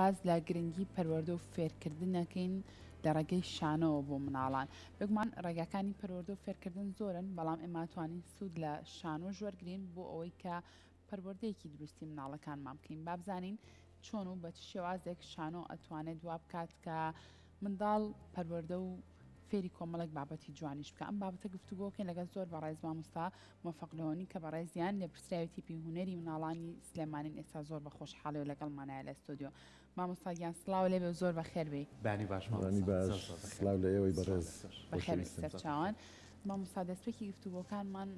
باز لە گرنگی پەروەردە و فێرکردنەکەین لە ڕێگەی شانەوە بۆ مناڵان بگومان ڕێگاکانی پەروەردە و فێرکردن زۆرن بەڵام ئێمە توانین سوود لە شانۆ ژوەرگرین بۆ ئەوەی کە پەروەردەیەکی دروستی مناڵەکانمان بکەین با بزانین چۆن و بە چ شێوازێک شانۆ ئەتوانێت وا بکات کە منداڵ پەروەردە و فێری کۆمەڵێک بابەتی جوانیش بکە ئەم بابەتە گفتوگۆکەین لەگەڵ زۆر بەڕێز مامۆستا مۆفەقلەوەنی کە بەڕێزیان لە پرسراوی تیپی هونەری مناڵانی سلێمانین ئێستا زۆر بە خۆشحاڵی و لەگەڵمانایە لە ستۆدیۆ مامۆستاگیان سڵاو لێ بێ زۆر بەخێر بێ بانی باش سڵاو لە ئێوەی بەڕێز بەخێر سەرچاوان مامۆستا دەستپێکی گفتوگۆکانمان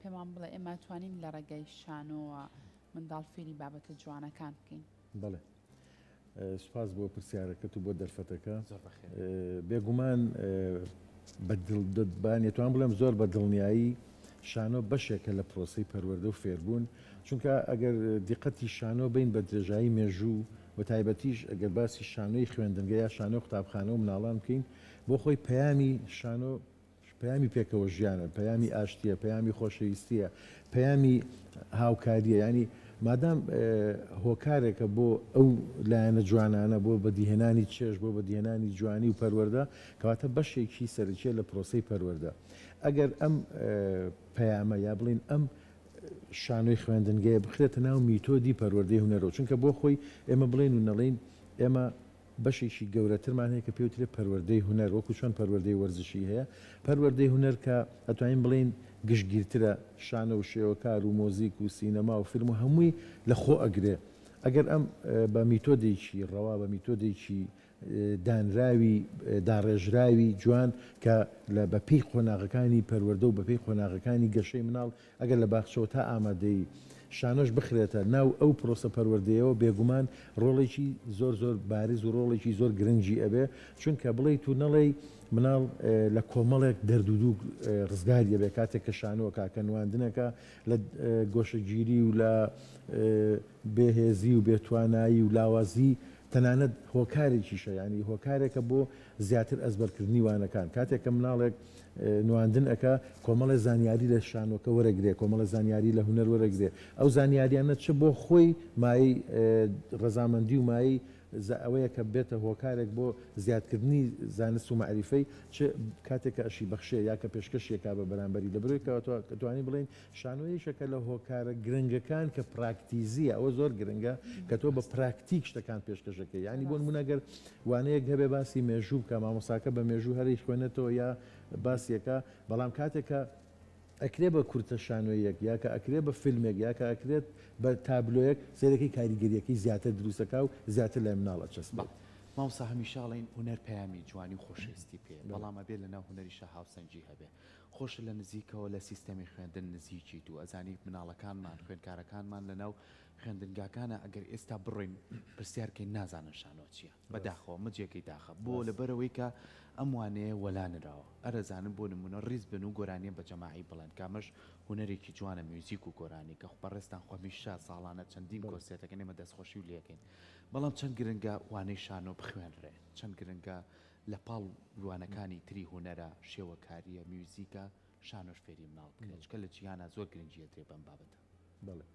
پێمان بڵێ ئێمە توانین لە ڕێگەی شانۆوە منداڵ فێری بابەتە جوانەکان بکەین بڵێ سوپاس بۆ پرسیارەکەت و بۆ دەرفەتەکە بێگومان بەدڵبانێتوان بڵێم زۆر بە دڵنیایی شانۆ بەشێکە لە پرۆسی پەروەردە و فێربوون چونکە ئەگەر دیقەتی شانۆ بین بە درێژایی مێژوو و تایبەتیش ئەگەر باسی شانۆی خوێندنگە یا شانۆ قوتابخانە و مناڵان بکەین بۆ خۆی پەیامی شانۆ پەیامی پێکەوە ژیانە پەیامی ئاشتیە پەیامی خۆشەویستیە پەیامی هاوکاریە ینی مادام هۆکارێکە بۆ ئەو لایەنە جوانانە بۆ بەدیهێنانی چێژ بۆ بەدیهێنانی جوانی و پەروەردە کەواتە بەشێکی سەرچێ لە پرۆسەی پەروەردە ئەگەر ئەم پەیامە یا بڵین ئەم شانۆی خوێندنگەیە بخرێتە ناو میتۆدی پەروەردەی هونەرەوە چونکە بۆ خۆی ئێمە بڵێن و نەڵێن ئێمە بەشێکی گەورەترمان هەیە کە پێوترێ پەروەردەی هونەر وەکو چۆن پەروەردەی وەرزشی هەیە پەروەردەی هونەر کە ئەتوانین بڵێن گشتگیرترە شانە و شێوەکار و مۆزیک و سینەما و فیلم و هەمووی لە خۆ ئەگرێ ئەگەر ئەم بە میتۆدێکی ڕەوا بە میتۆدێکی دانراوی داڕێژراوی جوان کە لە بەپێی قۆناغەکانی پەروەردە و بەپێی قۆناغەکانی گەشەی مناڵ ئەگەر لە باخچەوە تا ئامادەی شانۆش بخرێتە ناو ئەو پرۆسە پەروەردەیەوە بێگومان ڕۆڵێکی زۆر زۆر بارز و ڕۆڵێکی زۆر گرنگی ئەبێ چونکە بڵێ تو نەڵێ مناڵ لە کۆمەڵێک دەردودوو ڕزگاریە بێ کاتێک کە شانۆوە کاکە نواندنەکە لە گۆشەگیری و لە بێهێزی و بێتوانایی و لاوازی تەنانەت هۆکارێکیشە ینی هۆکارێکە بۆ زیاتر ئەزبەرکردنی وانەکان کاتێک کە مناڵێک نواندن ئەکە کۆمەڵە زانیاری لە شانۆکە وەرەگرێ کۆمەڵە زانیاری لە هونەر وەرەگرێ ئەو زانیاریانە چ بۆ خۆی مای ڕەزامەندی و مای ئەوەیە کە بێتە هۆکارێک بۆ زیادکردنی زانست و معریفەی چ کاتێک کە ئەشی بەخشێ یا کە پێشکەشێکا بە بەرامبەری لە برویکەوە توانین بڵێن شانۆیشەکە لە هۆکارە گرنگەکان کە پراکتیزیە ئەوە زۆر گرنگە کە تۆ بە پراکتیک شتەکان پێشکەشەکە ینی بۆ نمونەگەر وانەیەک هەبێ باسی مێژوو کە مامۆساکە بە مێژوو هەری خوێنێتەوە یا باسیەکە بەڵام کاتێکە ئەکرێ بە کورتە شانۆیەک یا کە ئەکرێ بە فیلمێک یا کە ئەکرێت بە تابلۆیەک سێرەکەی کاریگەریەکەی زیاتر دروستەکە و زیاتر لە مناڵە چەسبێت مامۆستا هەمیشاڵین هونەر پەیامی جوانی و خۆشەویستی پێ بەڵام ئەبێ لەناو هونەریشە هاوسەنجی هەبێ خۆش لە نزیکەوە لە سیستەمی خوێندن نزیکی و ئەزانی مناڵەکانمان خوێندکارەکانمان لەناو خوێندنگاکانە ئەگەر ئێستا بڕین پرسیارکەی نازانن شانۆ چییە بەداخەوە مجێکی داخە بۆ لەبەرەوەی کە ئەم وانەیە وەلانراوە ئەرەزانم بۆ نمونە ڕیز بن و گۆرانیە بە جەماعی بڵێن کامەش هونەرێکی جوانە میوزیک و گۆرانی کە بەڕێستان خۆمیشا ساڵانە چەندین کۆرسێتەکە نێمە دەستخۆشی و لێکەین بەڵام چەند گرنگە وانەی شانۆ بخوێنرێ چەند گرنگە لە پاڵ وانەکانی تری هونەرە شێوەکاریە میوزیکە شانۆش فێری مناڵ بکرێت کە لە جیهانە زۆر گرنگیە درێ بەم بابەتە بەڵێ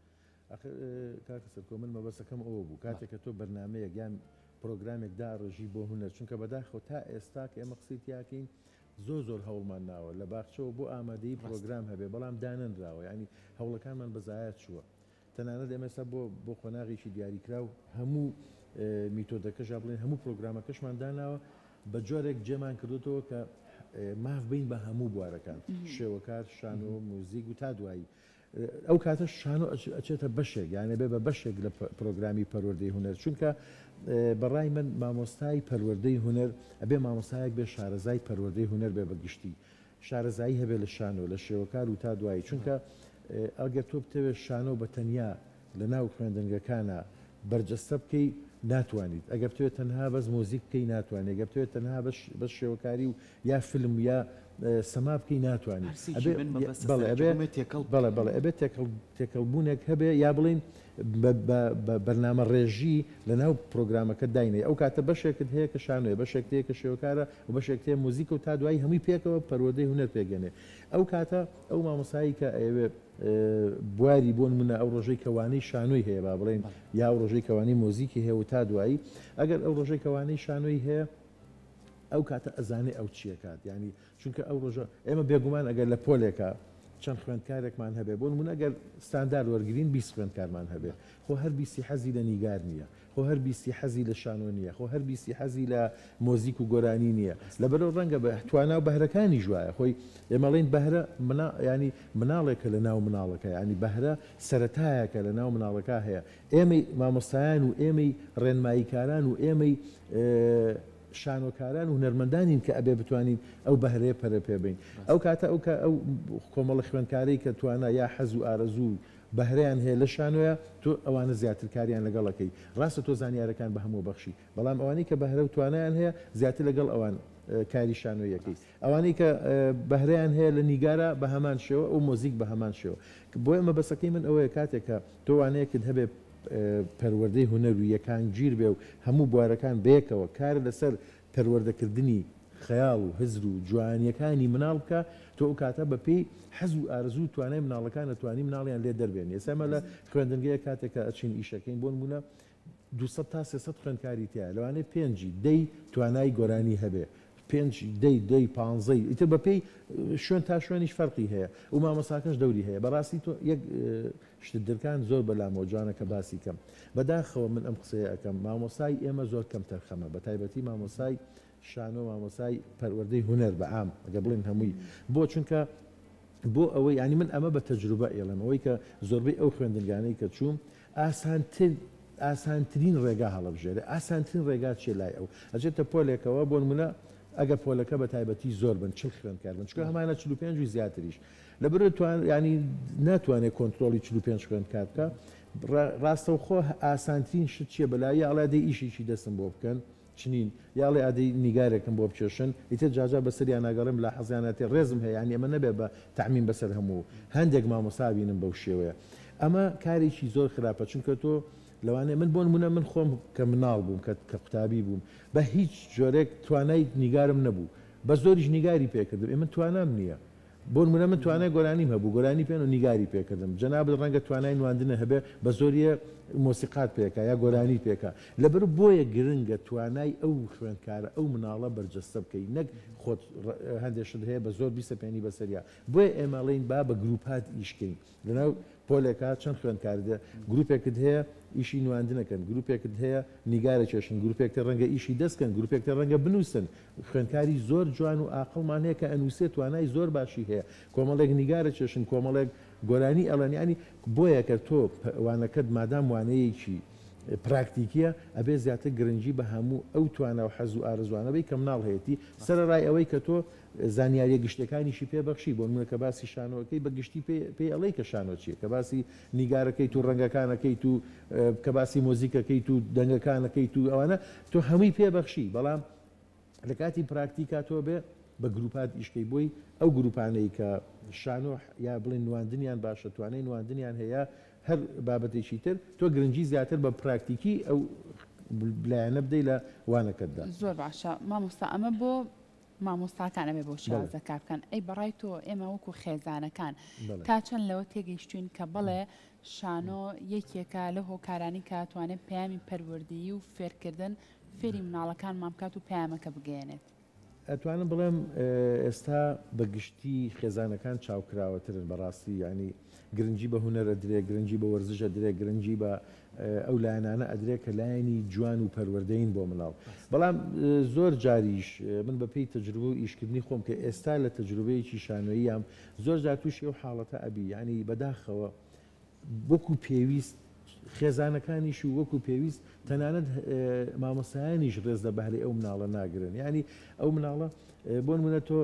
کاکە سەرکۆ من مەبەستەکەم ئەوە بوو کاتێککە تۆ بەرنمەیەک یان پرۆگرامێک داڕژی بۆ هونەر چونکە بەداخەوە تا ئێستا کە ئێمە قسەی تیاکەین زۆر هەوڵمان ناوە لە باخچەوە بۆ ئامادەی پرۆگرام هەبێ بەڵام داننراوە ینی هەوڵەکانمان بەزایەت چووە تەنانەت ئێمەستا بۆ خۆناغیشی دیاریکرا و هەموو میتۆدەکەش بڵێن هەموو پرۆگرامەکەشمان داوناوە بە جۆرێک جێمان کردوتەوە کە ماف بین بە هەموو بوارەکان شێوەکار شانۆ موزیک و تا دوایی ئەو کاتە شانۆ ئەچێتە بەشێک یانە بێ بە بەشێک لە پرۆگرامی پەروەردەی هونەر چونکە بەڕای من مامۆستای پەروەردەی هونەر ئەبێ مامۆستایەک بێ شارەزای پەروەردەی هونەر بێ بەگشتی شارەزایی هەبێ لە شانۆ لە شێوەکار و تا دوایی چونکە ئەگەر تۆ بتەوێت شانۆ بە تەنیا لە ناو خوێندنگەکانە بەرجەستە بکەی ناتوانیت ئەگەر بتوێت تەنها بەس مۆزیک بکەی ناتوانێت ئەگەر بتوێت تەنها بەس شێوەکاری و یا فیلم یا سەما بکەی ناتوانیت بەڵێ ئەبێت تێکەڵبوونێک هەبێ یا بڵین بەرنامە ڕێژی لەناو پرۆگرامەکە داینێ ئەو کاتە بەشێکت هەیە کە شانۆیە بەشێک تەیە کە شێوەکارە و بەشێک تێ موزیک و تا دوایی هەمووی پێکەوە پەروەردەی هونەر پێگەنێ ئەو کاتە ئەو مامۆسایی کە ئەوێ بواری بۆ نمونە ئەو ڕۆژەی کەوانەی شانۆی هەیە با بڵێن یا ئەو ڕۆژەی کەوانی مۆزیکی هەیە و تا دوایی ئەگەر ئەو ڕۆژەی کەوانەی شانۆی هەیە ئەو کاتە ئەزانێ ئەو چیە کات ینی چونکە ئەو ڕۆژە ئێمە بێگومان ئەگەر لە پۆلێکە چەند خوێندکارێکمان هەبێ بۆ نمونە ئەگەر ستاندار وەرگین 20 خوێندکارمان هەبێ خۆ هەر بیستی حەزی لە نیگار نییە خۆ هەر بیستی حەزی لە شانۆ نییە خۆ هەر بیستی حەزی لە مۆزیک و گۆرانی نییە لەبەرەوە ڕەنگە بە توانە و بەهرەکانی ژوایە خۆی ئێمەڵین بەهرە ینی مناڵێکە لە ناو مناڵەکە ینی بەهرە سەرەتایەکە لە ناو مناڵەکە هەیە ئێمەی مامۆستایان و ئێمەی ڕێنماییکاران و ئێمەی شانۆکاران و هونەرمەندانین کە ئەبێ بتوانین ئەو بەهرەیە پەرە پێبین ئەو کاتە ئەو کۆمەڵە خوێندکاری کە توانە یا حەز و ئارەزوو بەهرەیان هەیە لە شانۆیە تۆ ئەوانە زیاتر کاریان لەگەڵەکەی ڕاستە تۆ زانیارەکان بە هەموو بەخشی بەڵام ئەوانەی کە بەهرە و توانیان هەیە زیاتر لەگەڵ ئەوان کاری شانۆیەکەی ئەوانەی کە بەهرەیان هەیە لە نیگارە بە هەمان شێوە ئەو مۆزیک بە هەمان شێوە بۆ ئێمە بەسەکەی من ئەوەیە کاتێکە تۆوانەیەکت هەبێ پەروەردەی هونەر و یەکان گیر بێ و هەموو بوارەکان بەیەکەوە کار لەسەر پەروەردەکردنی خەیاڵ و هزر و جوانیەکانی مناڵ بکە تۆ ئەو کاتە بە پێی حەز و ئارزوو توانای مناڵەکان نەتوانی مناڵیان لێ دەربێن ئێستا لە خوێندنگەیە کاتێکە ئەچین ئیشەکەین بۆ نمونە 200 تا 300 خوێندکاری تایە لەوانەیە پێنجی دەی توانای گۆرانی هەبێ پێنج دەی پانزەی ئیتر بە پێی شوێن تا شوێنیش فەرقی هەیە و مامۆستاکەش دەوری هەیە بەڕاستی تۆ یەک شتدرکان زۆر بەلامەوە جوانەکە باسی کەم بەداخەوە من ئەم قسەیە ئەەکەم مامۆسای ئێمە زۆر کەم تەرخەمە بە تایبەتی مامۆسای شانۆ مامۆسای پەروەردەی هونەر بە عام ئەگە بڵین هەمووی بۆ چونکە بۆ ئەوەی ینی من ئەمە بە تەجروبە ئێڵم ئەوەی کە زۆربەی ئەو خوێندنگانەی کە چووم ئاسانترین ڕێگا هەڵەبژێرە ئاسانترین ڕێگا چێ لای ئەو ئەجێتە پۆلێکەوە بۆ نمونە ئەگەر پۆلەکە بە تایبەتی زۆر بن چ خوێندکار بن چکە هەمانە 45 زیاتریش لەبەر ینی ناتوانێت کۆنتترۆلی 45 خوێندکار بکە ڕاستەوخۆ ئاسانترین شت چیە بەلای ئاڵادەی ئیشێکی دەستم بۆ بکەن چنین یاڵێ ئادەی نیگارێکم بۆ بچێشن ئیتر جاجا بەسەریان ناگەڕم لە حەزیانەتی ڕێزم هەیە ینی ئەمە نەبێ بە تعمین بەسەر هەموو هەندێک مامۆسابینم بەو شێوەیە ئەمە کارێکی زۆر خراپە چونکە تۆ لەوانێ من بۆ نمونە من خۆم کە مناڵ بووم کە قوتابی بووم بە هیچ جۆرێک توانای نیگارم نەبوو بە زۆریش نیگاری پێکردم ئێمە توانام نییە بۆ نمونە من توانای گۆرانیم هەبوو گۆرانی پێن و نیگاری پێکردم جەناب ڕەنگە توانای نواندنە هەبێ بە زۆریە مۆسیقات پێکە یا گۆرانی پێکە لەبەر بۆیە گرنگە توانای ئەو خوێندکارە ئەو مناڵە بەرجەستە بکەی نەک خۆت هەندێشت هەیە بە زۆر بیسەپێنی بەسەریا بۆیە ئێمەڵین با بە گروپات ئیشکەین لەناو پۆلێکا چەند خوێندکاردە گروپێکت هەیە ئیشی نواندنەکەن گروپێکت هەیە نیگارە چێشن گروپێکتە ڕەنگە ئیشی دەستکەن گروپێکتە ڕەنگە بنووسن خوێندکاری زۆر جوان و ئاقڵمان هەیە کە ئەنووسێت توانای زۆر باشی هەیە کۆمەڵێک نیگارە چێشن کۆمەڵێک گۆرانی ئەڵەنیانی بۆیە کە تۆ وانەکەت مادام وانەیەکی پراکتیکیە ئەبێ زیاتر گرنگی بە هەموو ئەو توانە و حەز و ئارزوانەبەی کە مناڵ هەیەی سەرڕای ئەوەی کە تۆ زانیاریە گشتەکانیشی پێبەخشی بۆ نمونە کە باسی شانۆکەی بە گشتی پێی ئەڵەی کە شانۆ چیە کە باسی نیگارەکەی تو ڕەنگەکانەکەی تو کە باسی مۆزیکەکەی تو دەنگەکانەکەی تو ئەوانە تۆ هەمووی پێبەخشی بەڵام لە کاتی پراکتیکا تۆ بێ بە گروپات ئیشکەی بۆی ئەو گروپانەی کە شانۆ یا بڵێن نواندنیان باشە توانای نواندنیان هەیە هەر بابەتێکی تر تۆ گرنگی زیاتر بە پراکتیکی ئەو لایەنە بدەی لە وانەکەتدا زۆر باشە مامۆستا ئەمە بۆ مامۆستاکان ئەمێ بۆ شازە کار بکەن ئەی بەڕای تۆ ئێمە وەکو خێزانەکان تا چەند لەوە تێگەیشتوین کە بڵێ شانۆ یەکێکە لە هۆکارانی کە توانێت پەیامی پەروەردەیی و فێرکردن فێری مناڵەکان مامکات و پەیامەکە بگەێنێت ئەتوانم بڵێم ئێستا بەگشتی خێزانەکان چاوکراوەترن بەڕاستی ینی گرنگی بە هونەرە درێ گرنگی بە وەرزشە درێ گرنگی بە ئەو لایەنانە ئەدرێ کە لایەنی جوان و پەروەردەین بۆ مناڵ بەڵام زۆر جاریش من بە پێی تەجروبە و ئیشکردنی خۆم کە ئێستا لە تەجروبەیەکی شانۆیی ئەم زۆر جار تووشی ئەو حاڵەتە ئەبی ینی بەداخەوە وەکو پێویست خێزانەکانیش و وەکو پێویست تەنانەت مامۆستایانیش ڕێز لە بەهرەی ئەو مناڵە ناگرن ینی ئەو مناڵە بۆ نمونە تۆ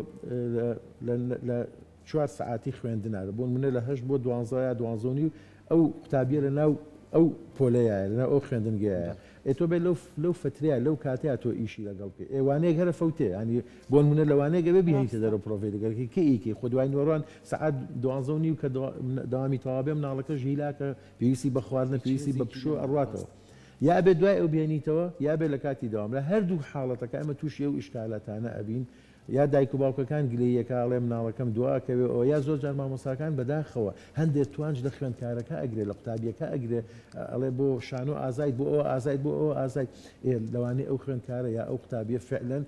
لە 4 سعاتی خوێندنارە بۆ نمونە لە 8 بۆ 12 یا 12 ئەو قوتابیە لە ناو ئەو پۆلەیە لەناو ئەو خوێندنگەیە تۆ بێ لەو فتریا لەو کاتەیە تۆ ئیشی لەگەڵکە ئێوانەیە هەرە فەوتێ ینی بۆ منە لەوانەیە گەبێ بهێنیتە دەرە پرۆفیلەکەی کە ئیکی خۆ دوای نۆڕان سعات 12:30 کە داوامی تەواو مناڵەکە ژیلاکە پێویستی بە خواردنە پێویستی بە پشۆ ئەڕاتەوە یا بێ دوای ئەو بێنیتەوە یا بێ لە کاتی داوام لە هەردوو حاڵەتەکە ئەمە تووشی ئەو ئیشکالاتانە ئەبین یا دایک و باوکەکان گلەیەکڵێ مناڵەکەم دواکەوێ ئەو یا زۆر جار مامۆساکان بەداخەوە هەندێک توانج لە خوێندکارەکە ئەگرێ لە قوتابیەکە ئەگرێ ئەڵێ بۆ شانۆ ئازایت بۆ ئەو ئازایت بۆ ئەو ئازایت لەوانەیە ئەو خوێندکارە یا ئەو قوتابیە فعلەن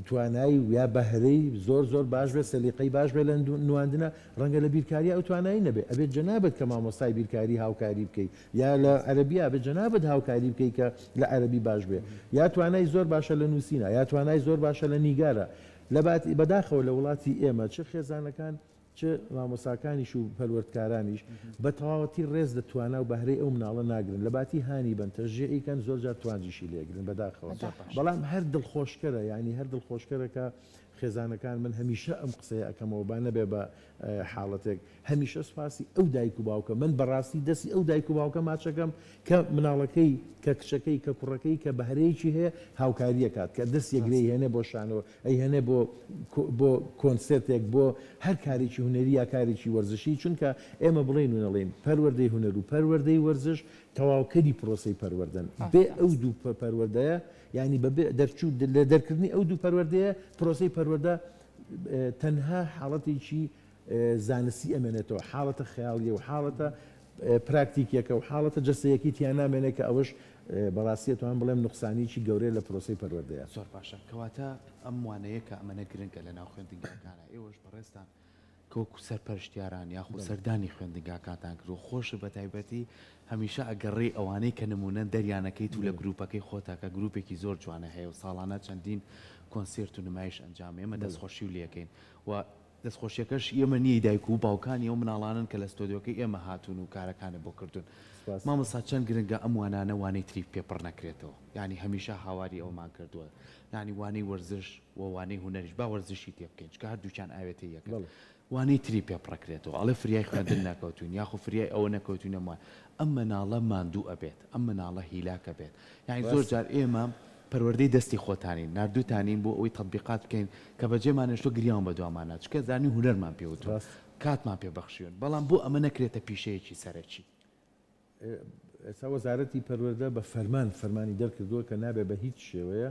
توانایی یا بەهرەی زۆر باش بێت سەلیقەی باش بێت لە نواندنە ڕەنگە لە بیرکاری ئەو توانایی نەبێت ئەبێت جەنابەت کە مامۆستای بیرکاری هاوکاری بکەیت یا لە عەرەبیا بێت جەنابەت هاوکاری بکەیت کە لە عەرەبی باش بێت یا توانای زۆر باشە لە نووسینە یا توانای زۆر باشە لە نیگارە بەداخەوە لە وڵاتی ئێمە چه خێزانەکان چه مامۆساکانیش و پەروەردکارانیش بە تەواوەتی ڕێز دەتوانە و بەهرەی ئەو مناڵە ناگرن لە باتی هانی بن تەژێئیکەن زۆر جار توانجیشی لێگرن بەداخەوە بەڵام هەر دڵخۆشکەرە ینی هەر دڵخۆشکەرەکە خێزانەکان من هەمیشە ئەم قسەیە ئەەکەمەوە با نەبێ بە حاڵەتێک هەمیشە سوپاسی ئەو دایک و باوکە من بەڕاستی دەستی ئەو دایک و باوکە ماچەکەم کە مناڵەکەی کە کچەکەی کە کوڕەکەی کە بەهرەیەکی هەیە هاوکاریەکات کە دەست یەکرێ هێنێ بۆ شانەوە ئەی هەنێ بۆ کۆنسرتێک بۆ هەر کارێکی هوەری یا کارێکی وەرزشی چونکە ئێمە بڵێن و نەڵێن پەروەردەی هوەر و پەروەردەی وەرزش تەواوکەری پرۆسی پەروەردن بێ ئەو دوو پەروەردەیە ینی دەرچوو لە دەرکردنی ئەو دوو پەروەردەیە پرۆسی پەروەردە تەنها حاڵەتێکی زانستی ئەمێنێتەوە حاڵەتە خەیاڵیە و حاڵەتە پراکتیکیەکە و حاڵەتە جەستەیەکی تیان نامێنێت کە ئەوش بەڕاستیەوەیان بڵێم نقصانیکی گەورەیە لە پرۆسی پەروەردەیە زۆر باشە کەواتە ئەم وانەیە کە ئەمەنە گرنگە لە ناو خوێندنگاکانە ئێوەش بەڕێستان کەوەکو سەرپەرشتیاران یاخود سەردانی خوێندنگاکاتان کرد و خۆشە بە تایبەتی هەمیشە ئەگەڕێ ئەوانەی کە نمونە دەریانەکەیت و لە گروپەکەی خۆتاکە گروپێکی زۆر جوانە هەیە و ساڵانە چەندین کۆنسرت و نمایش ئەنجام ئێمە دەستخۆشی و لەکەین و دەستخۆشیەکەش ئێمە نییە دایک و باوکانی ئەو مناڵانن کە لە ستۆدیۆکەی ئێمە هاتوون و کارەکانە بۆ کردوون مامۆستا چەند گرنگە ئەم وانانە وانەی تری پێپڕ نەکرێتەوە ینی هەمیشە هاواری ئەومان کردووە ینی وانەی وەرزش و وانەی هوەریش با وەرزشی تێ بکەین چکە هەردووچیان ئاوێتی یەکە وانەی تری پێپڕەکرێتەوە ئەڵێ فریای خوێندن نەکەوتون یاخو فریای ئەوە نەکەوتونە وان ئەم مناڵە ماندوو ئەبێت ئەم مناڵە هیلاکە بێت یعنی زۆر جار ئێمە پەروەردەی دەستی خۆتانین نردووتانین بۆ ئەوەی تەطبیقات بکەین کە بەجێمانێشتۆ گریان بە دوامانات چکە زانی هونەرمان پێوتوە کاتمان پێبەخشیون بەڵام بۆ ئەمە نەکرێتە پیشەیەکی سەرەکی ئێستا وەزارەتی پەروەردە بە فەرمانی دەرکردووە کە نابێ بە هیچ شێوەیە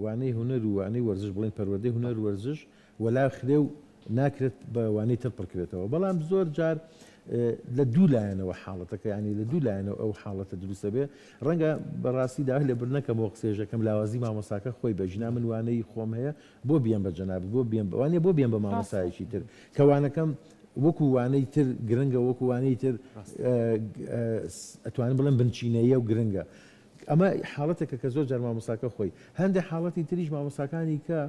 وانەی هونەر و وانەی وەرزش بڵێن پەروەردەی هونەر وەرزش وەلا خرێ و ناکرێت بە وانەی تر پڕکرێتەوە بەڵام زۆر جار لە دوو لایەنەوە حاڵەتەکە ینی لە دوو لایەنەوە ئەو حاڵەتە دروستە بێ ڕەنگە بەڕاستیدا لێ برنەکەم بۆ قسێژەکەم لاوازی مامۆساکە خۆی بەژنا من وانەی خۆم هەیە بۆ بیان بە جەناب بۆ بیان بەوانێ بۆ بیان بە مامۆسایەکی تر کەوانەکەم وەکو وانەی تر گرنگە وەکو وانەی تر ئەتوانم بڵێم بنچینەیە و گرنگە ئەمە حاڵەتێکە کە زۆر جار مامۆساکە خۆی هەندێک حاڵەتی تریش مامۆساکانی کە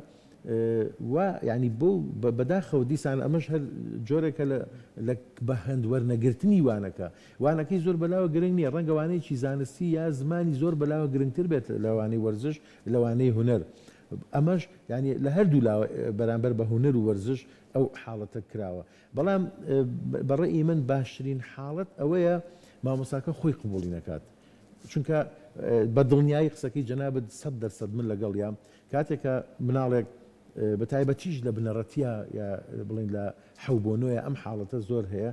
ینی بۆ بەداخەوە دیسان ئەمەش هەر جۆرێکە لە بە هەندوەرنەگرتنی وانەکەی زۆر بەلاوە گرنگ نییە ڕەنگەوانەیەکی زانستی یا زمانی زۆر بەلاوە گرنگتر بێت لەوانەی وەرزش لەوانەی هوەر ئەمەش ینی لە هەردوو لاوە بەرامبەر بە هوەر و وەرزش ئەو حاڵەتە کراوە بەڵام بەڕێی من باشترین حاڵەت ئەوەیە مامۆساکە خۆی قبوڵی نەکات چونکە بە دڵنیایی قسەکەی جەنابەت 100% من لەگەڵیام کاتێکە مناڵێک بەتایبەتیش لە بنەڕەتیە یا بڵین لە حەوبۆنۆیە ئەم حاڵەتە زۆر هەیە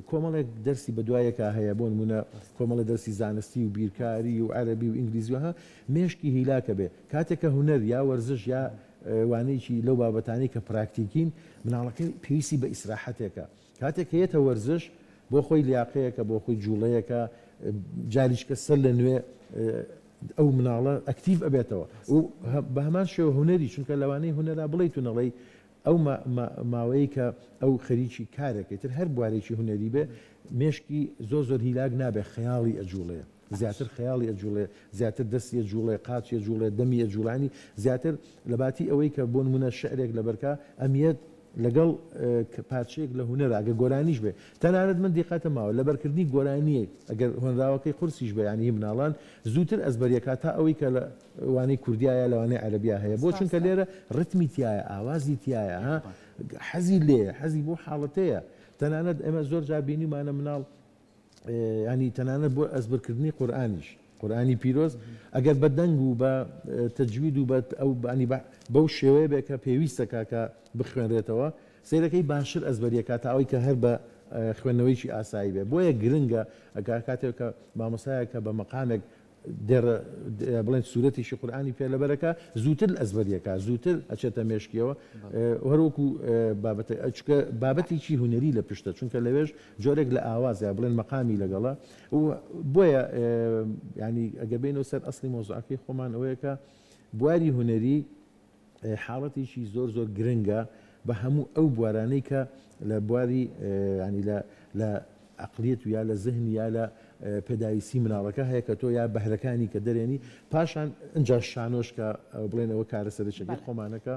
کۆمەڵێک دەرسی بە دوایەکە هەیە بۆ نمونە کۆمەڵی دەرسی زانستی و بیرکاری و عەرەبی و ئینگلیزیوها مێشکی هیلاکە بێ کاتێکە هوەر یا وەرزش یا وانەیەکی لەو بابەتانی کە پراکتیکین مناڵەکەی پێویستی بە ئیسراحەتێکە کاتێک هەیەتە وەرزش بۆ خۆی لیاقەیەکە بۆ خۆی جوڵەیەکە جاریشکە سەر لە نوێ ئەو مناڵە ئەکتیڤ ئەبێتەوە و بە هەمان شێوە هوەری چونکە لەوانەی هوەرا بڵیت و نەڵێ ئەو ماوەیە کە ئەو خەریکی کارێکێتتر هەر بوارێکی هوەری بێ مێشکی زۆر هیلاک نابێ خەیاڵی ئەجوڵەیە زیاتر خەیاڵی ئەجوڵێ زیاتر دەستی جوڵێ قاچیە جوڵێ دەمی جوڵانی زیاتر لە باتی ئەوەی کە بۆ نمونە شعرێک لە بەرکە ئەمیەت لەگەڵ پارچەیەک لە هوەر ئەگە گۆرانیش بێ تەنانەت من دیقەتە ماوە لە بەرکردنی گۆرانیەک ئەگەر هۆنراوەکەی قورسیش بە ینی مناڵان زووتر ئەزبەریەکە تا ئەوەی کە لە وانەی کوردایە لەوانەی عەرەبیا هەیە بۆ چونکە لێرە ڕتمی تایە ئاوازی تایە حەزی لێ حەزی بۆ حاڵەتەیە تەنانەت ئێمە زۆر جار بینیمانە مناڵ ینی تەنانەت بۆ ئەزبرکردنی قورئانیش قورآانی پیرۆز ئەگەر بە دەنگ و بە تەجوید و ئەو بەو شێوەیە بێ کە پێویستە کە بخوێنرێتەوە سیرەکەی باشتر ئەزبەریەکە تا ئەوەی کە هەر بە خوێندنەوەیکی ئاسایی بێ بۆیە گرنگە ئەگەر کاتێک کە مامۆستایەکە بە مەقامێک بڵێن سوورەتیشی قورآانی پێ لەبەرەکە زووتر ئەزبەریەکە زووتر ئەچێتە مێشکیەوە هەروەکو بابەتێکی هوەری لە پشتە چونکە لەوێژ جۆرێک لە ئاوازە بڵێن مەقامی لەگەڵە بۆیە ینی ئەگە بینەوە سەر ئەسلی مۆزوعەکەی خۆمان ئەوەیە کە بواری هوەری حاڵەتێکی زۆر زۆر گرنگە بە هەموو ئەو بوارانەی کە لە بواری ینی لە عقلیت و یا لە زهن یا لە پێداویستی مناڵەکە هەیە کە تۆ یا بەهرەکانی کە دەرێنی پاشان ئەجا شانۆش کە بڵێنەوە کارە سەرچەکەی خۆمانەکە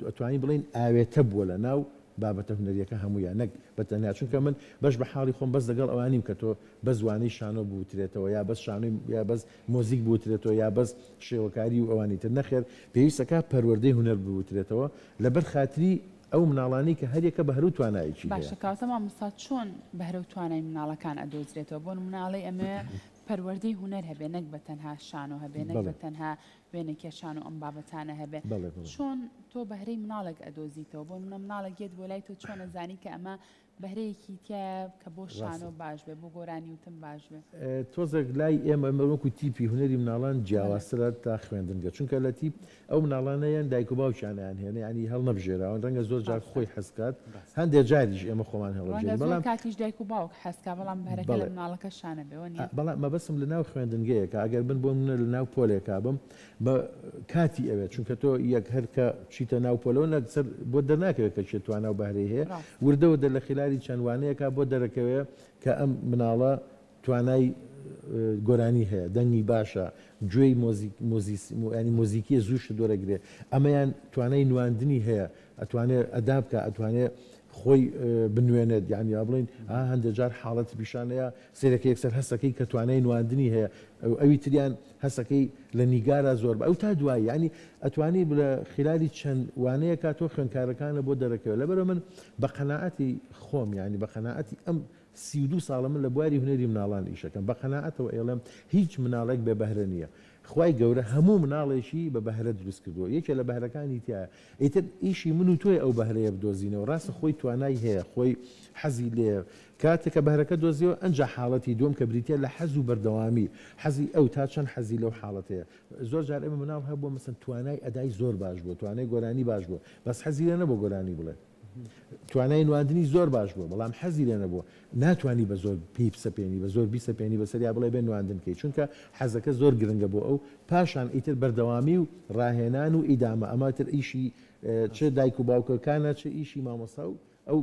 ئەتوانین بڵێن ئاوێتە بووە لە ناو بابەتە هوەریەکە هەموویان نەک بەتەنیا چونکە من بەش بە حاڵی خۆم بەس لەگەڵ ئەوانیم کە تۆ بە زوانەی شانۆ بوترێتەوە یا بەس شانۆی یا بەس مۆزیک بوترێتەوە یا بەس شێوەکاری و ئەوانی تر نەخێر پێویستەکە پەروەردەی هوەر بوترێتەوە لەبەر خاتری ئەو مناڵانی کە هەریەکە بە هەرو توانایکی باشەکەوتە مامۆستا چۆن بەهرە و توانای مناڵەکان ئەدۆزرێتەوە بۆ مناڵی ئەمە پەروەردەی هوەر هەبێ نەک بە تەنها شانۆ هەبێ نەک بە تەنها وێنێکە شان و ئەم بابەتانە هەبێ چۆن تۆ بەهرەی مناڵێک ئەدۆزیتەوە بۆ منە مناڵێک گێت بۆ لای تۆ چۆن ئەزانی کە ئەمە بەهرەیەکی تایە کە بۆ شانۆ باش بێ بۆ گۆرانی وتم باش بێ تۆزێک لای ئێمە مەوەکو تیپی هوەری مناڵان جیاوازترە تا خوێندنگە چونکە لە تیپ ئەو مناڵانەیان دایک و باوکیانیان هێنێ ینی هەڵ نەبژێراون ڕەنگە زۆر جار خۆی حەسکات هەندێک جاریش ئێمە خۆمان هەڵبژێرین بەڵام کاتیش دایک و باوک حەسکا بەڵام بەهرەکە لە مناڵەکە شانە بێەوە نیە بەڵام مەبەسم لە ناو خوێندنگەیە کە ئەگەر بن بۆ منە لە ناو پۆلێکا بم بە کاتی ئەوێت چونکە تۆ یەک هەرکە چیتە ناو پۆلەوە نەسەر بۆ دەرناکەوێت کە چێت توانە و بەهرەی هەیە وردەوە دە لە خلالی چەند وانەیەکە بۆ دەرەکەوێ کە ئەم مناڵە توانای گۆرانی هەیە دەنگی باشە گوێی ینی مۆزیکیە زووش دۆرەگرێ ئەمەیان توانای نواندنی هەیە ئەتوانێت ئەدا بکە ئەتوانێت خۆی بنوێنێت یعنی بڵین هەندێک جار حاڵەت پیشانەیە سێرەکە یەکسەر هەستەکەی کە توانای نواندنی هەیە ئەوی تریان هەستەکەی لە نیگارە زۆر بە ئەو تا دوایی ینی ئەتوانی لە خلالی چەند وانەیە کا تۆ خوێندکارەکانە بۆ دەرەکەوە لەبەرە من بە قەناعەتی خۆم ینی بە قەناعەتی ئەم 32 ساڵە من لە بواری هوەری مناڵان ئیشەکەم بە قەناعەتەوە ئێڵم هیچ مناڵێک بێ بەهرە نییە خوای گەورە هەموو مناڵێکی بە بەهرە دروست کردووە یەکێ لە بەهرەکانی تایە ئیتر ئیشی من و تۆی ئەو بەهرەیە بدۆزینەوە ڕاستە خۆی توانای هەیە خۆی حەزی لێ کاتێککە بەهرەکە دۆزیەوە ئەنج حاڵەتی دوم کە بریتە لە حەز و بەردەوامی حەزی ئەو تا چەند حەزی لەو حاڵەتەیە زۆر جار ئێمە مناڵ هەبووە مەسن توانای ئەدای زۆر باش بوو توانای گۆرانی باش بوو بەس حەزی لێ نەبوو گۆرانی بڵێ توانای نواندنی زۆر باش بوو بەڵام حەزی لێ نەبووە ناتوانانی بە زۆر پێی بسەپێنی بە زۆر بیسەپێنی بەسەریا بڵێ بێن نواندنکەی چونکە حەزەکە زۆر گرنگە بۆ ئەو پاشان ئیتر بەردەوامی و ڕاهێنان و ئیدامە ئەماتر ئیشی چه دایک و باوکەکانە چه ئیشی مامۆستا و ئەو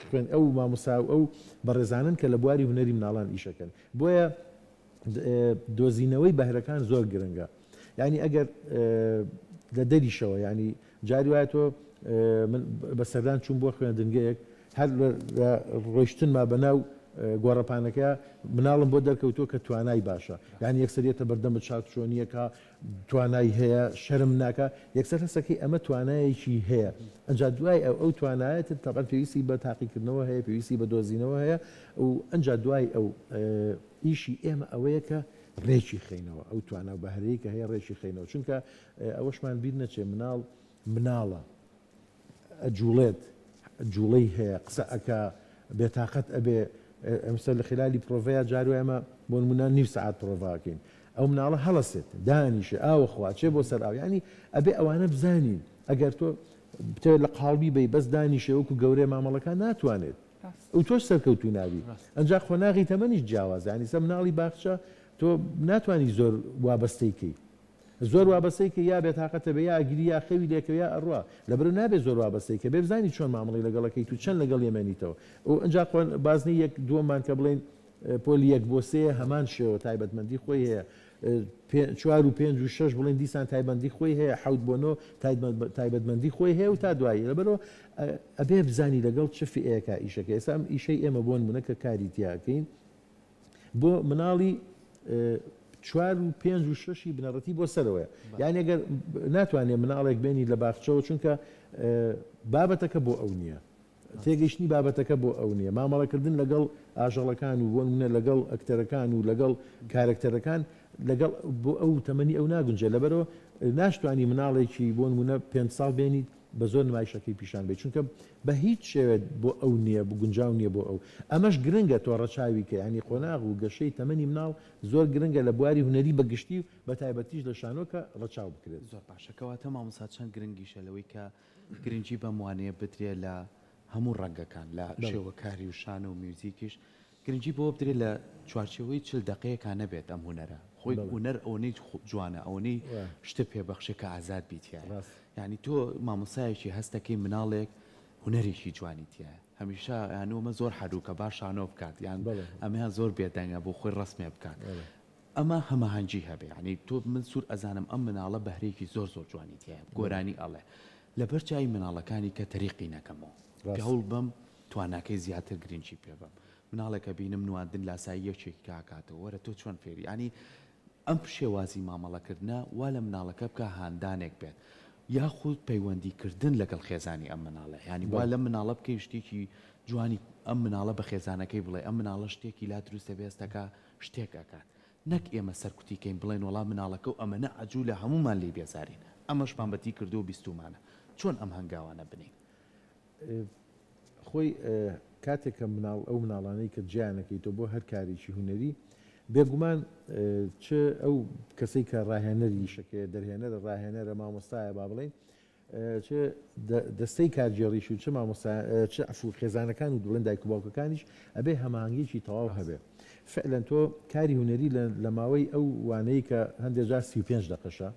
خوێن ئەو مامۆستا و ئەو بەڕێزانن کە لە بواری هوەری مناڵان ئیشەکەن بۆیە دۆزینەوەی بەهرەکان زۆر گرنگە ینی ئەگەر لە دەریشەوە ینی جاری وایە تۆ من بەسەردان چوون بۆ خوێندنگەیەک هەر ڕۆیشتنما بەناو گۆڕەپانەکە مناڵم بۆ دەرکەوتۆ کە توانای باشە یعنی یەکسەرێتە بەردەمە چاک چۆنیەکە توانای هەیە شەرم ناکە یەکسەر هەستەکەی ئەمە توانایەکی هەیە ئەنج دوای ئەو توانایەت تەقەن پێویستی بە تاقیکردنەوە هەیە پێویستی بە دۆزینەوە هەیە و ئەنج دوای ئەو ئیشی ئێمە ئەوەیە کە ڕێکی خینەوە ئەو توانە و بەهرەیە کە هەیە ڕێکی خینەوە چونکە ئەوەشمان بیر نەچێ مناڵە ئەجوڵێت جوڵەی هەیە قسە ئەکا بێتاقەت ئەبێ ئەمسەر لە خلالی پرۆڤەیە جارو ئێمە بۆ نمونە نیو سەعات پرۆڤاکەین ئەو مناڵە هەڵەسێت دانیشە ئاوەخوا چێ بۆ سەر ئاو ینی ئەبێ ئەوانە بزانین ئەگەر تۆ بتەوێت لە قاڵبی بی بەس دانیشە وەکو گەورەی مامەڵەکان ناتوانێت ئەو تۆش سەرکەوتوی ناوی ئەنج خۆناغی تەمەنیش جیاواز ینی سە مناڵی باخچە تۆ ناتوانانی زۆر وابەستەیکەی زۆر وابەستەی کە یا بێتاقەتە بە یا ئەگیری یا خەوی لێکەوە یا ئەڕوا لەبەر نابێت زۆر وابەستەی کە بێ بزانی چۆن مامەڵی لەگەڵەکەی تو چەند لەگەڵ ئێمەنیتەوە و ئەجا بازنی یەک دووەمان کە بڵێن پۆلی یەک بۆ سێ هەمان شێوە تایبەتمەندی خۆی هەیە 4 و 5 و 6 بڵێن دیسان تایبەندی خۆی هەیە 7 بۆ 9 تایبەتمەندی خۆی هەیە و تا دوایی لەبەرەوە ئەبێ بزانی لەگەڵ چ فئەیەکە ئیشەکە ئێستا ئەم ئیشەی ئێمە بۆ نمونە کە کاری تیاکەین بۆ مناڵی 4 و 5 و 6 بنەڕەتی بۆ سەرەوەی یان ئەگەر ناتوانێت مناڵێک بێنی لە باخچەوە چونکە بابەتەکە بۆ ئەو نییە تێگەیشتنی بابەتەکە بۆ ئەو نییە مامەڵەکردن لەگەڵ ئاژەڵەکان و بۆ نمونە لەگەڵ ئەکتەرەکان و لەگەڵ کارکتەرەکان لەگەڵ بۆ ئەو تەمەنی ئەو ناگونجێ لەبەرەوە ناشتوانی مناڵێکی بۆ نمونە 5 ساڵ بێنیت بە زۆر نمایشەکەی پیشان بێت چونکە بە هیچ شێوێت بۆ ئەو نییە بگونجاو نییە بۆ ئەو ئەمەش گرنگە تۆ ڕەچاوی کە ینی قۆناغ و گەشەی تەمەنی مناڵ زۆر گرنگە لە بواری هونەری بەگشتی و بە تایبەتیش لە شانۆکە ڕەچاو بکرێت زۆر باشەکەواتە مامۆستا چەند گرنگیشە لەوەی کە گرنگی بەم وانەیە بدرێت لە هەموو ڕەنگەکان لە شێوەکاری و شانە و میوزیکیش گرنگی بۆ بدرێت لە چوارچەوەی 40 دقەیەکان نەبێت ئەم هونەرە خۆی هونەر ئەوەی جوانە ئەوەی شتە پێبەخشێ کە ئازاد بیتیە ینی تۆ مامۆسایەکی هەستەکەی مناڵێک هونەرێکی جوانی تایە هەمیشە یانومە زۆر حەدووکە باش شانۆ بکات یان ئەمەیان زۆر بێدەنگە بۆ خۆی ڕسمێ بکات ئەمە هەمەهەنگی هەبێ ینی تۆ من سوور ئەزانم ئەم مناڵە بەهرێکی زۆر زۆر جوانی تایە گۆرانی ئەڵێ لەبەر چای مناڵەکانی کە تەریقی نەکەمەوە هەوڵ بم تواناکەی زیاتر گرنگی پێ بم مناڵێکە بینم نواندن لاسایی یەکێکی کاکاتەوە وەرە تۆ چۆن فێری ینی ئەم شێوازی مامەڵەکردە وا لە مناڵەکە بکە هاندانێک بێت یاخود پەیوەندیکردن لەگەڵ خێزانی ئەم مناڵە ینی وا لە مناڵە بکەی شتێکی جوانی ئەم مناڵە بە خێزانەکەی بڵێ ئەم مناڵە شتێکی لا دروستە بێستەکە شتێکەکات نەک ئێمە سەرکوتیکەین بڵێن وەڵام مناڵەکە و ئەمە نەعجوو لە هەمومان لێ بێزارین ئەمەش بابەتی کردو و بیستومانە چۆن ئەم هەنگاوانە بنین خۆی کاتێککە ئەو مناڵانەی کە جیانەکەی تۆ بۆ هەر کارێکی هونەری بێگومان چ ئەو کەسەی کە ڕاهێنەری شەکێ دەرهێنەرە ڕاهێنەرە مامۆستایە با بڵێن چ دەستەی کارجێڕیش و چ چ ئەفو خێزانەکان و دوڵێن دایک و باوکەکانیش ئەبێ هەماهنگگیی تەواو هەبێ فعلەن تۆ کاری هونەری لە ماوەی ئەو وانەیە کە هەندێک جار 35 دقەشە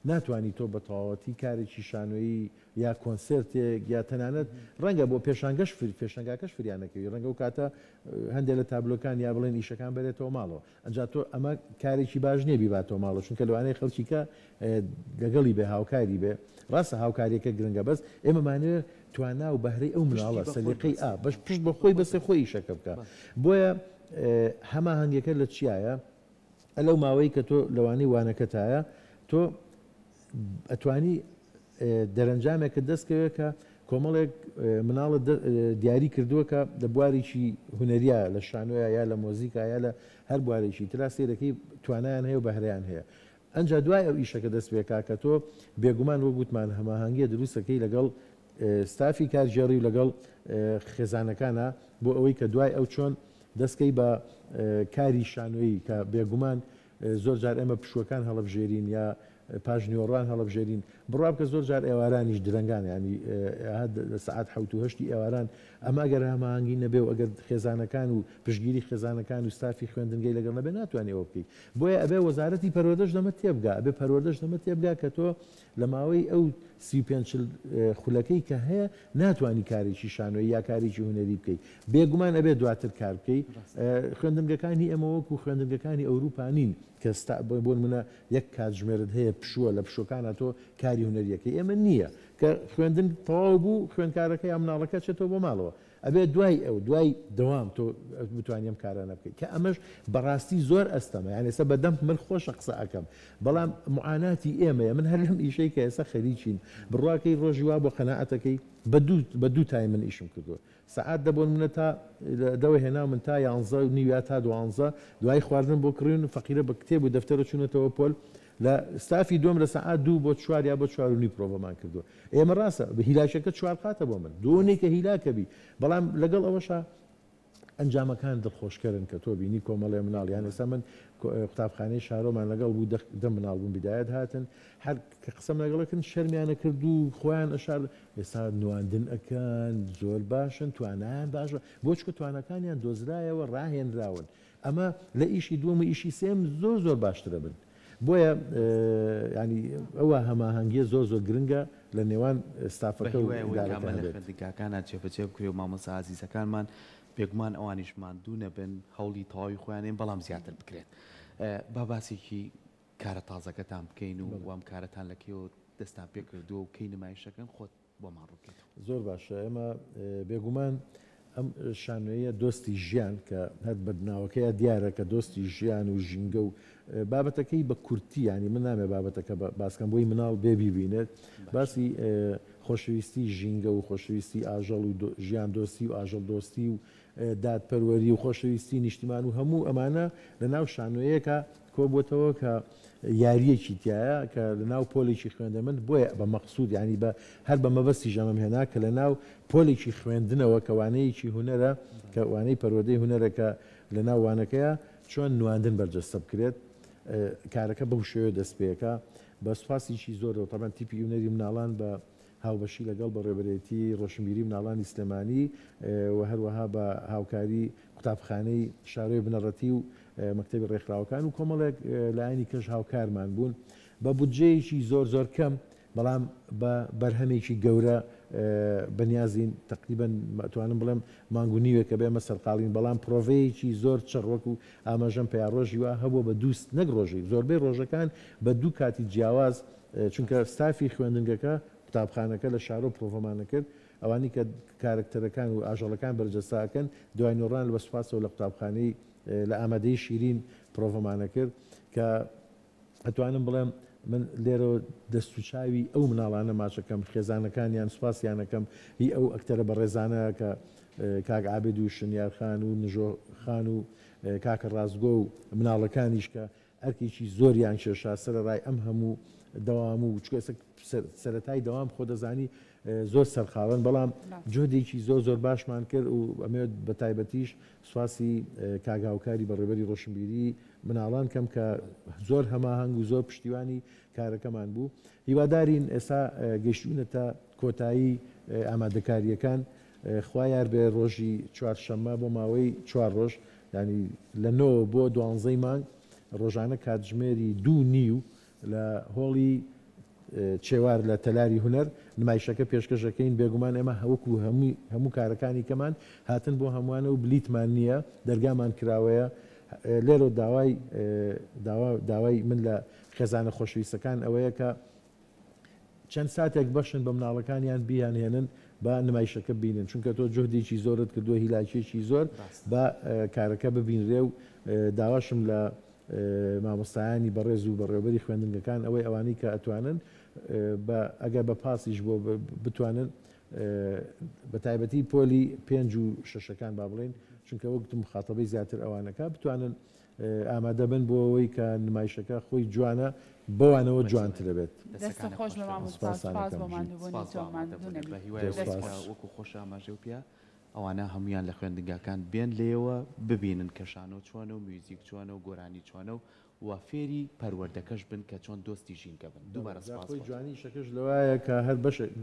ناتوانانی تۆ بە تەواوەتی کارێکی شانۆیی یا کۆنسرتێک یا تەنانەت ڕەنگە بۆ پێشانگەش پێشنگاکەش فریانەکەوی ڕەنگە و کاتە هەندێک لە تابلۆکان یا بڵێن ئیشەکان بێتەوە ماڵەوە ئەنجا تۆ ئەمە کارێکی باش نییە بیباتەوە ماڵەوە چونکە لەوانەیە خەڵکیکە لەگەڵی بێ هاوکاری بێ ڕاستە هاوکاریەکە گرنگە بەس ئێمەمانێت توانا و بەهرەی ئەو مناڵە سەلیقەی بەش پشت بە خۆی بەسێ خۆی ئیشەکە بکە بۆیە هەماهەنگەکە لە چیایە ئەلەو ماوەی کە تۆ لەوانەی وانەکەتایە تۆ ئەتوانی دەرەنجامێکە دەستکەوێت کە کۆمەڵێک مناڵە دیاری کردووە کە لە بوارێکی هونەریە لە شانۆیە یا لە مۆزیکا یا لە هەر بوارێکی ترا سێرەکەی توانایان هەیە و بەهرەیان هەیە ئەنج دوای ئەو ئیشەکە دەست پێکا کە تۆ بێگومان وە گوتمان هەماهەنگیە دروستەکەی لەگەڵ ستافی کارژێڕی و لەگەڵ خێزانەکانە بۆ ئەوەی کە دوای ئەو چۆن دەستکەی بە کاری شانۆیی کە بێگومان زۆر جار ئێمە پشوەکان هەڵەبژێرین یا پاژنیۆڕوان هەڵەبژێرین بڕاب کە زۆر جار ئێوارانیش درەنگان ینی سعات حوت و هەشتی ئێواران ئەمە ئەگەر هەماهەنگی نەبێ و ئەگەر خێزانەکان و پشگیری خێزانەکان و ستافی خوێندنگەی لەگەڵ نەبێ ناتوانێت ئەوە بکەیت بۆیە ئەبێ وەزارەتی پەروەردەش دەمە تێبگا ئەبێ پەروەردەش دەمە تێبگا کە تۆ لە ماوەی ئەو 35 خولەکەی کە هەیە ناتوانانی کارێکی شانۆی یا کارێکی هونەری بکەیت بێگومان ئەبێ دواتر کار بکەیت خوێندنگەکانی ئەمە وەکو خوێندنگەکانی ئەوروپانین کە بۆ منە یەک کاتژمێرت هەیە پشووە لە پشوەکانە تۆ کاری هونەریەکەی ئێمە نییە کە خوێندن تەواو بوو خوێندکارەکە یا مناڵەکە چێتەوە بۆ ماڵەوە ئەبێ دوای ئەو دوای دەوام تۆ بتوانیم کارانە بکەیت کە ئەمەش بەڕاستی زۆر ئەستەمە یان ئێستا بەدەم من خۆشە قسە ئەەکەم بەڵام معاناتی ئێمەیە من هەر لەم ئیشەی کە ئێستا خەریکین بڕواکەی ڕۆژی وا بۆ قەناعەتەکەی بە دوو تای من ئیشم کردووە سعات دەبوون منە تا دەوە هێنا من تا 11 نیوە تا 12 دوای خواردن بۆ کڕین فەقیرە بە کتێب و دەفتەرە چوونەتەوە پۆل لە ستافی دوم لە سعات 2 بۆ 4 یا بۆ 4 پرۆڤەمان کردووە ئێمە ڕاستە بە هیلاشەکە 4 قاتە بۆ من دوونێکە هیلاکەبی بەڵام لەگەڵ ئەوەشە ئەنجامەکان دڵخۆشکردن کە تۆ بینی کۆمەڵێ مناڵ یان ئێستا من قوتابخانەی شارۆمان لەگەڵ بوو دە مناڵ بوون بیدایەت هاتن هەر کە قسەم لەگەڵەکەن شەرمیانە کرد و خۆیان ئەشار ئێستا نواندن ئەکەن زۆر باشن توانایان باشە بۆچکە توانەکانیان دۆزرایەوە ڕاهێنراون ئەمە لە ئیشی دووەمە ئیشی سێم زۆر باشترە بن بۆیە ینی ئەوە هەماهەنگیە زۆر گرنگە لە نێوان ستافەکە و خوێندنگاکانە جێبەجێ بکرێ و مامۆستا عزیزەکانمان بێگومان ئەوانیشمان دوو نەبن هەوڵی تەواوی خۆیانێن بەڵام زیاتر بکرێت باباسێکی کارە تازەکەتان بکەین و وام کارەتان لەکەوە دەستان پێ کردووە و کەی نمایشەکەن خۆت بۆمان ڕووکەیت زۆر باشە ئێمە بێگومان ئەم شانۆیە دۆستی ژیان کە هەر بەناوەکەیە دیارە کە دۆستی ژیان و ژینگە و بابەتەکەی بە کورتی ینی من نامێ بابەتەکە باسکەم بۆی مناڵ ببینێت باسی خۆشەویستی ژینگە و خۆشەویستی ئاژەڵ و ژیان دۆستی و ئاژەڵ دۆستی و دادپەروەری و خۆشەویستی نیشتیمان و هەموو ئەمانە لە ناو شانۆیەکە کۆبووتەوە کە یاریەکی تایە کە لە ناو پۆلێکی خوێندەمەند بۆیە بە مەقسوود ینی بە هەر بە مەبەستی ژەمەم هێنا کە لە ناو پۆلێکی خوێندنەوە کەوانەیەکی هوەرە کە وانەی پەروەردەی هوەرەکە لە ناو وانەکەیە چۆن نواندن بەرجەستە بکرێت کارەکە بەو شێوە دەست پێەکە بە سوپاسیی زۆرەوە تامان تیپی هونەری مناڵان بە هاوبەشی لەگەڵ بە ڕێبەرێتی ڕۆشنبیری مناڵانی سلێمانی و هەروەها بە هاوکاری قوتابخانەی شارۆی بنەڕەتی و مەکتەبی ڕێکخراوەکان و کۆمەڵێک لایانی کەش هاوکارمان بوون بە بودجەیەکی زۆر کەم بەڵام بە بەرهەمێکی گەورە بەنیازین تقریبان توانم بڵێم مانگونیوێکە بێمە سەرقاڵین بەڵام پرۆڤەیەکی زۆر چڕوەک و ئاماژەم پێیاڕۆژی وە هەبوو بە دووست نەک ڕۆژی زۆربەی ڕۆژەکان بە دوو کاتی جیاواز چونکە ستافی خوێندنگەکە قوتابخانەکە لە شارۆ پرۆڤەمانە کرد ئەوانی کە کارکتەرەکان و ئاژەڵەکان بەرجەستاکەن دوای نۆڕان بە سوپاسەوە لە قوتابخانەی لە ئامادەی شیرین پرۆڤەمانە کرد کە ئەتوانم بڵێم من لێرە دەست و چاوی ئەو مناڵانە ماچەکەم خێزانەکانیان سوپاسیانەکەم هی ئەو ئەکتەرە بەڕێزانە کە کاک عابێد و شنیارخان و نژۆخان و کاکە ڕازگۆ و مناڵەکانیش کە ئەرکێکی زۆریان کێشا سەرەڕای ئەم هەموو دەوام و چکەسە سەرەتای دەوام خۆ دەزانی زۆر سەرخاوەن بەڵام جۆدێکی زۆر باشمان کرد و ئەمێت بە تایبەتیش سواسی کاگاوکاری بەڕێبەری ڕۆشنبیری مناڵان کەم کە زۆر هەماهەنگ و زۆر پشتیوانی کارەکەمان بوو هیوادارین ئێستا گەشتونە تا کۆتایی ئامادەکاریەکان خوا یار بێ ڕۆژی چوارشەممە بۆ ماوەی 4 ڕۆژ ینی لە 9 بۆ 12 مانگ ڕۆژانە کاتژمێری 2:30 لە هۆڵی چێوار لە تەلاری هونەر نمایشەکە پێشکەشەکەین بێگومان ئێمە هەوەکو هەموو کارەکانی کەمان هاتن بۆ هەمووانە و بلیتمان نییە دەرگامان کراوەیە لێرە داوای من لە خێزانە خۆشەویستەکان ئەوەیە کە چەند ساتێک بەشن بە مناڵەکانیان بیانهێنن بە نمایشەکە بینن چونکە تۆ جۆدێکی زۆرت کردووە هیلاکێکی زۆر بە کارەکە ببینرێ و داواشم لە مامۆستایانی بەڕێز و بەڕێوەبەری خوێندنگەکان ئەوەی ئەوانەی کە ئەتوانن ئەگەر بە پاسیش بۆ بتوانن بە تایبەتی پۆلی 5 و 6ەکان با بڵێن چونکە وەکتم مخاتەبەی زیاتر ئەوانەکە بتوانن ئامادە بن بۆ ئەوەی کە نمایشەکە خۆی جوانە بەوانەوە جوانتر دەبێت دەستە خۆش بە مامۆستا بۆ ماندووبوونی وەکو خۆش ئاماژە و پیا ئەوانە هەمویان لە خوێندنگەکان بێن لێەوە ببینن کەشانە و چۆنە و میوزیک چۆنە و گۆرانی چۆنە و و فێری پەروەردەکەش بن کە چۆن دۆستی ژینکە بن دووبارە سپاس جوانی شەکەش لەوایە کە هەر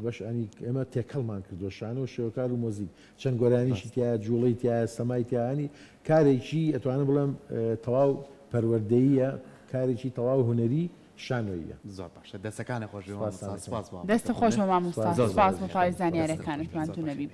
بەشانی ئێمە تێکەڵمان کردو شانە و شێوەکار و مۆزیک چەند گۆرانیشی تایە جوڵی تایە سەمای تیانی کارێکی ئەتوانە بڵێم تەواو پەروەردەییە کارێکی تەواو هونەری شانۆیە زۆر باشە دەستەکانە خۆش دەستە خۆش بە مامۆستا سپاس بۆ پای زانیاریەکانتمان تو نەبی